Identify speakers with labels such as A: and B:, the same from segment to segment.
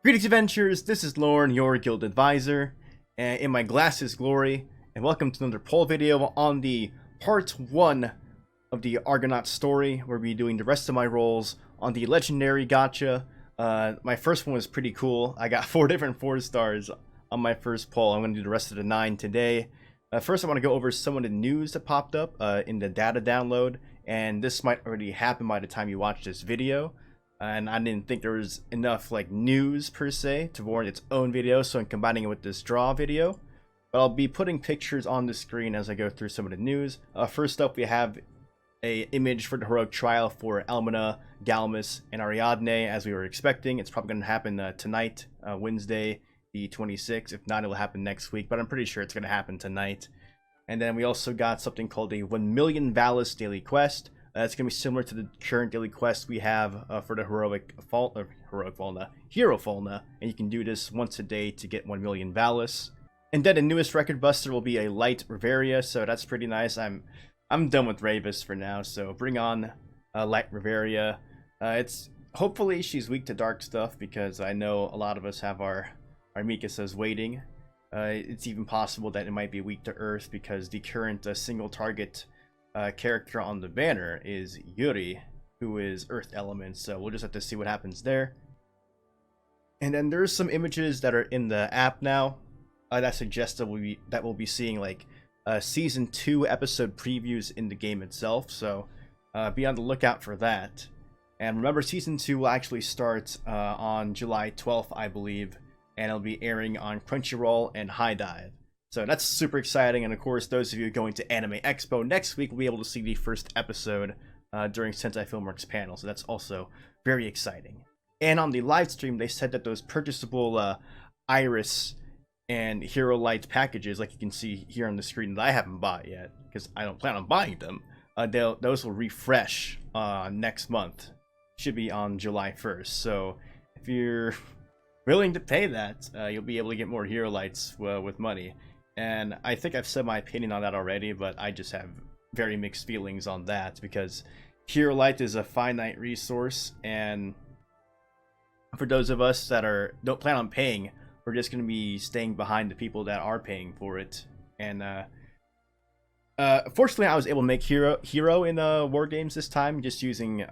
A: Greetings, adventurers. This is Lorne, your guild advisor, and in my glasses glory, and welcome to another poll video on the part 1 of the Argonaut story, where we'll be doing the rest of my roles on the legendary gacha. My first one was pretty cool. I got 4 different 4 stars on my first poll. I'm going to do the rest of the 9 today. First, I want to go over some of the news that popped up in the data download, and this might already happen by the time you watch this video. And I didn't think there was enough news per se to warrant its own video, so I'm combining it with this draw video. But I'll be putting pictures on the screen as I go through some of the news. First up, we have a image for the heroic trial for Almina, Galmus, and Ariadne, as we were expecting. It's probably going to happen tonight, Wednesday the 26th. If not, it'll happen next week, but I'm pretty sure it's going to happen tonight. And then we also got something called a 1 million Valis daily quest. It's going to be similar to the current daily quest we have for the Hero Falna, and you can do this once a day to get 1 million Valis. And then the newest record buster will be a light Reveria, so that's pretty nice. I'm done with Ravis for now, so bring on light Reveria. It's hopefully she's weak to dark stuff, because I know a lot of us have our Mikasas waiting. It's even possible that it might be weak to earth, because the current single target character on the banner is Yuri, who is earth element, so we'll just have to see what happens there. And then there's some images that are in the app now that suggest that we'll be seeing season 2 episode previews in the game itself, so be on the lookout for that. And remember, season 2 will actually start on July 12th, I believe, and it'll be airing on Crunchyroll and High Dive. So that's super exciting, and of course, those of you going to Anime Expo next week will be able to see the first episode during Sentai Filmworks panel, so that's also very exciting. And on the live stream, they said that those purchasable Iris and Hero Light packages, like you can see here on the screen, that I haven't bought yet, because I don't plan on buying them, those will refresh next month. Should be on July 1st, so if you're willing to pay that, you'll be able to get more Hero Lights with money. And I think I've said my opinion on that already, but I just have very mixed feelings on that, because Hero Light is a finite resource, and for those of us that don't plan on paying, we're just going to be staying behind the people that are paying for it. And fortunately, I was able to make hero in War Games this time, just using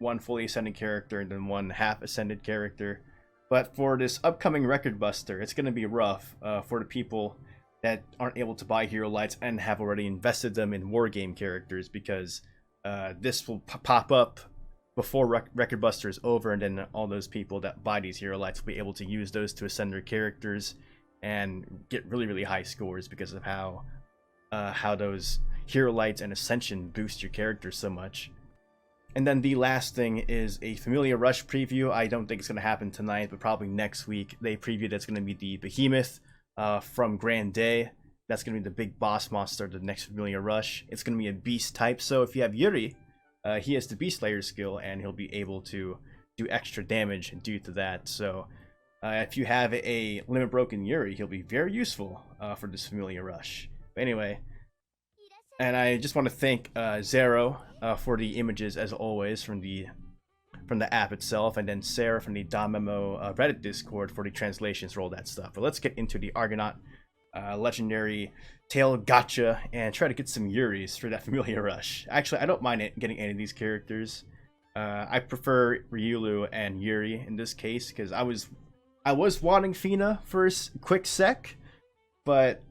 A: one fully ascended character and then one half ascended character. But for this upcoming record buster, it's going to be rough for the people that aren't able to buy Hero Lights and have already invested them in war game characters, because this will pop up before record buster is over, and then all those people that buy these Hero Lights will be able to use those to ascend their characters and get really high scores, because of how those Hero Lights and Ascension boost your characters so much. And then the last thing is a Familia Rush preview. I don't think it's going to happen tonight, but probably next week. They previewed it's going to be the Behemoth from Grand Day. That's going to be the big boss monster of the next Familia Rush. It's going to be a beast type, so if you have Yuri, he has the Beast Slayer skill, and he'll be able to do extra damage due to that. So if you have a Limit Broken Yuri, he'll be very useful for this Familia Rush. But anyway, and I just want to thank Zero for the images, as always, from the app itself, and then Sarah from the DanMemo Reddit Discord for the translations for all that stuff. But let's get into the Argonaut legendary tail gacha and try to get some Yuris for that Familia Rush. Actually, I don't mind getting any of these characters. I prefer Ryulu and Yuri in this case, because I was wanting Fina for a quick sec, but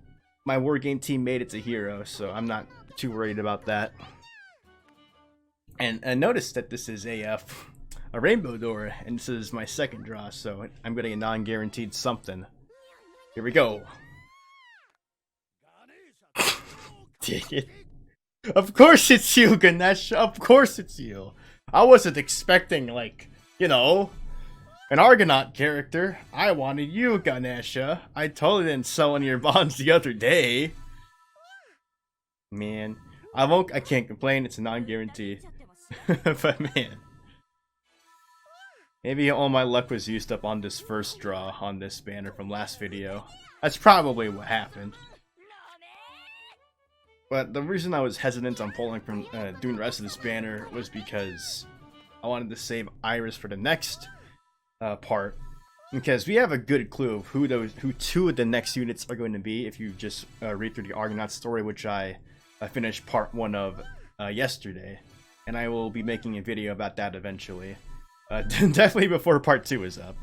A: my war game team made it to hero, so I'm not too worried about that. And notice that this is a rainbow door, and this is my second draw, so I'm getting a non-guaranteed something. Here we go. Take it. Of course it's you, Ganesh. Of course it's you. I wasn't expecting, an Argonaut character. I wanted you, Ganesha. I totally didn't sell any of your bonds the other day. Man, I can't complain. It's a non-guarantee. But man, maybe all my luck was used up on this first draw on this banner from last video. That's probably what happened. But the reason I was hesitant on pulling from doing the rest of this banner was because I wanted to save Iris for the next part, because we have a good clue of who two of the next units are going to be if you just read through the Argonaut story, which I finished part 1 of yesterday, and I will be making a video about that eventually. Definitely before part 2 is up.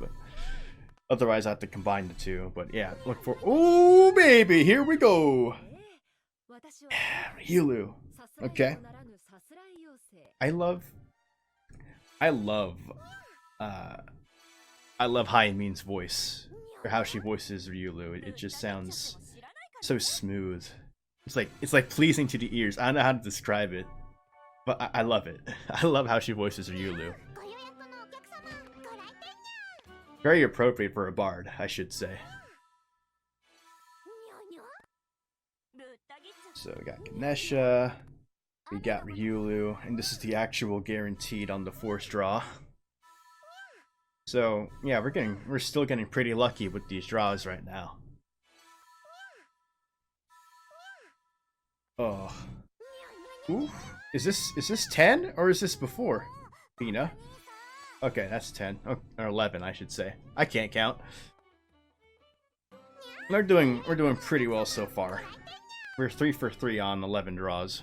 A: Otherwise, I have to combine the two. But yeah, look for. Oh baby, here we go. Ryulu. Okay. I love Hyamin's voice, or how she voices Ryulu. It just sounds so smooth. It's like pleasing to the ears. I don't know how to describe it, but I love it. I love how she voices Ryulu. Very appropriate for a bard, I should say. So we got Ganesha, we got Ryulu, and this is the actual guaranteed on the force draw. So yeah, we're still getting pretty lucky with these draws right now. Oh, ooh, is this 10 or is this before? Bina? Okay, that's 10 or 11, I should say. I can't count. We're doing pretty well so far. We're 3 for 3 on 11 draws.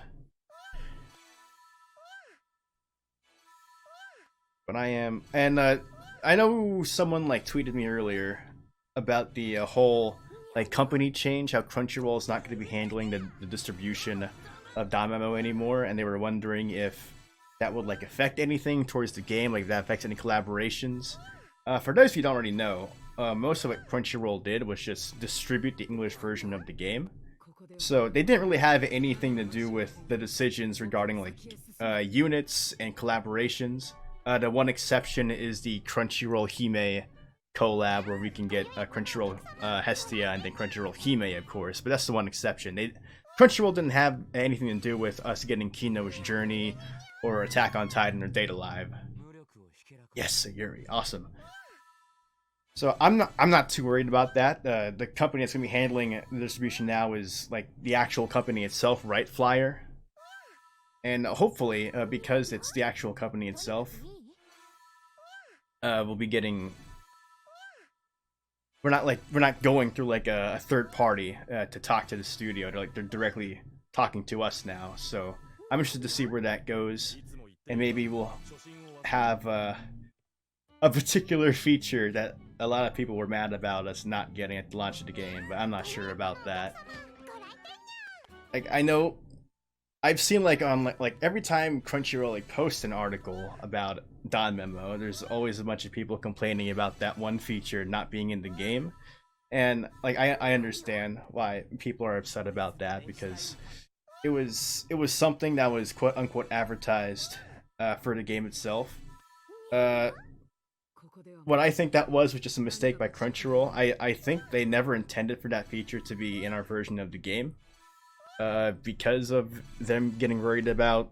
A: But I am, and I know someone like tweeted me earlier about the whole like company change, how Crunchyroll is not going to be handling the distribution of DanMemo anymore, and they were wondering if that would like affect anything towards the game, like if that affects any collaborations. For those of you who don't already know, most of what Crunchyroll did was just distribute the English version of the game. So they didn't really have anything to do with the decisions regarding like units and collaborations. The one exception is the Crunchyroll Hime collab, where we can get Crunchyroll Hestia and then Crunchyroll Hime, of course. But that's the one exception. Crunchyroll didn't have anything to do with us getting Kino's Journey or Attack on Titan or Date Alive. Yes, Sayuri, awesome. So I'm not too worried about that. The company that's gonna be handling the distribution now is like the actual company itself, Right Flyer, and hopefully because it's the actual company itself, we'll be getting. We're not going through like a third party to talk to the studio. They're directly talking to us now. So I'm interested to see where that goes, and maybe we'll have a particular feature that a lot of people were mad about us not getting at the launch of the game, but I'm not sure about that. Like, I know I've seen like on like every time Crunchyroll like posts an article about DanMemo, there's always a bunch of people complaining about that one feature not being in the game. And like I understand why people are upset about that, because it was something that was quote unquote advertised for the game itself. What I think that was just a mistake by Crunchyroll. I think they never intended for that feature to be in our version of the game, because of them getting worried about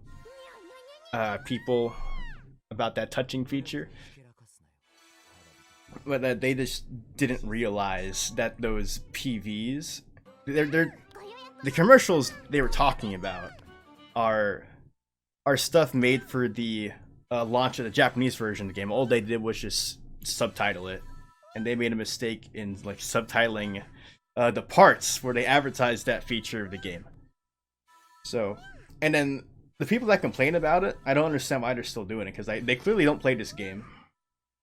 A: people about that touching feature. But they just didn't realize that those PVs, the commercials they were talking about are stuff made for the launch of the Japanese version of the game. All they did was just subtitle it, and they made a mistake in like subtitling the parts where they advertised that feature of the game. So, and then the people that complain about it, I don't understand why they're still doing it, because they clearly don't play this game,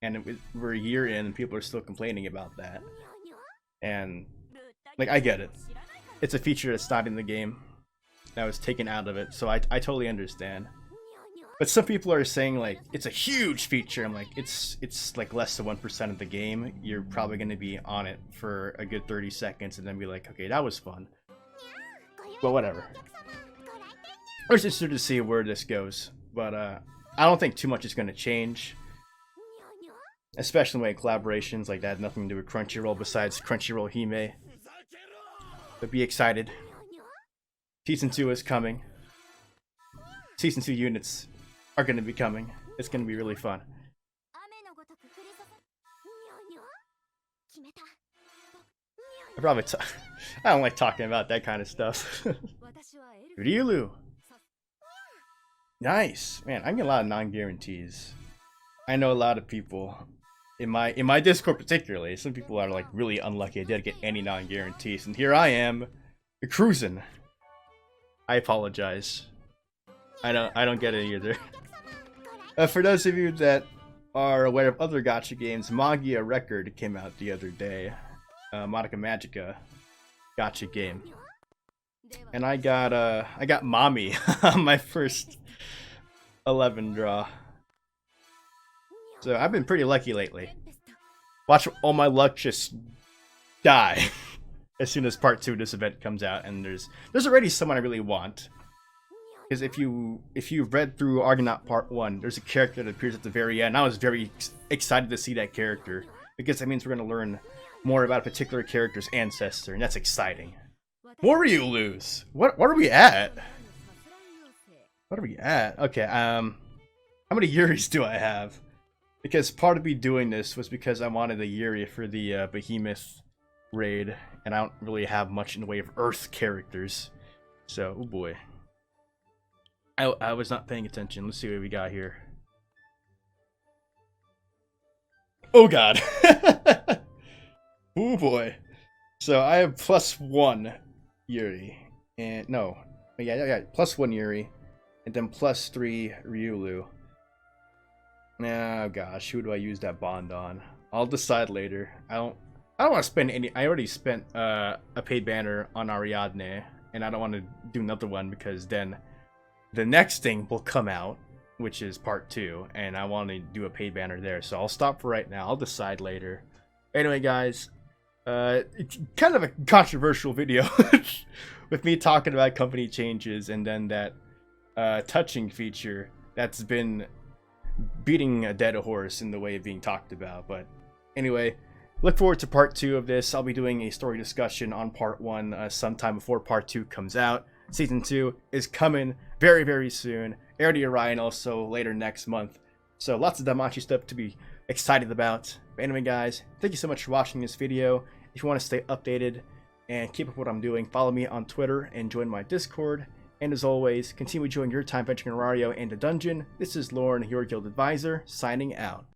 A: and we're a year in and people are still complaining about that. And like, I get it, it's a feature that's not in the game, that was taken out of it, so I totally understand. But some people are saying like it's a huge feature. I'm like, it's like less than 1% of the game. You're probably going to be on it for a good 30 seconds and then be like, okay, that was fun. But whatever. I was interested to see where this goes, but I don't think too much is going to change. Especially when collaborations like that have nothing to do with Crunchyroll besides Crunchyroll Hime. But be excited. Season 2 is coming. Season 2 units are going to be coming. It's going to be really fun. I don't like talking about that kind of stuff. Ryulu. Nice. Man, I'm getting a lot of non-guarantees. I know a lot of people, in my Discord particularly, some people are like really unlucky. I didn't get any non-guarantees, and here I am, cruising. I apologize. I don't get it either. For those of you that are aware of other gacha games, Magia Record came out the other day. Monica Magica gacha game, and I got Mommy on my first 11 draw. So I've been pretty lucky lately. Watch all my luck just die as soon as part 2 of this event comes out, and there's already someone I really want. Because if you've read through Argonaut Part 1, there's a character that appears at the very end. I was very excited to see that character, because that means we're going to learn more about a particular character's ancestor, and that's exciting. What were you lose? What are we at? What are we at? Okay, how many Yuris do I have? Because part of me doing this was because I wanted a Yuri for the Behemoth raid, and I don't really have much in the way of Earth characters. So, oh boy. I was not paying attention. Let's see what we got here. Oh god. Oh boy. So I have +1 Yuri. And no. Yeah, +1 Yuri. And then +3 Ryulu. Oh gosh, who do I use that bond on? I'll decide later. I don't want to spend any. I already spent a paid banner on Ariadne, and I don't want to do another one because then the next thing will come out, which is part 2, and I want to do a paid banner there. So I'll stop for right now. I'll decide later. Anyway, guys, it's kind of a controversial video with me talking about company changes and then that touching feature that's been beating a dead horse in the way of being talked about. But anyway, look forward to part 2 of this. I'll be doing a story discussion on part 1 sometime before part 2 comes out. Season 2 is coming very, very soon. Heir to Orion also later next month. So lots of Damachi stuff to be excited about. But anyway, guys, thank you so much for watching this video. If you want to stay updated and keep up with what I'm doing, follow me on Twitter and join my Discord. And as always, continue enjoying your time venturing in Aurario and the dungeon. This is Lauren, your guild advisor, signing out.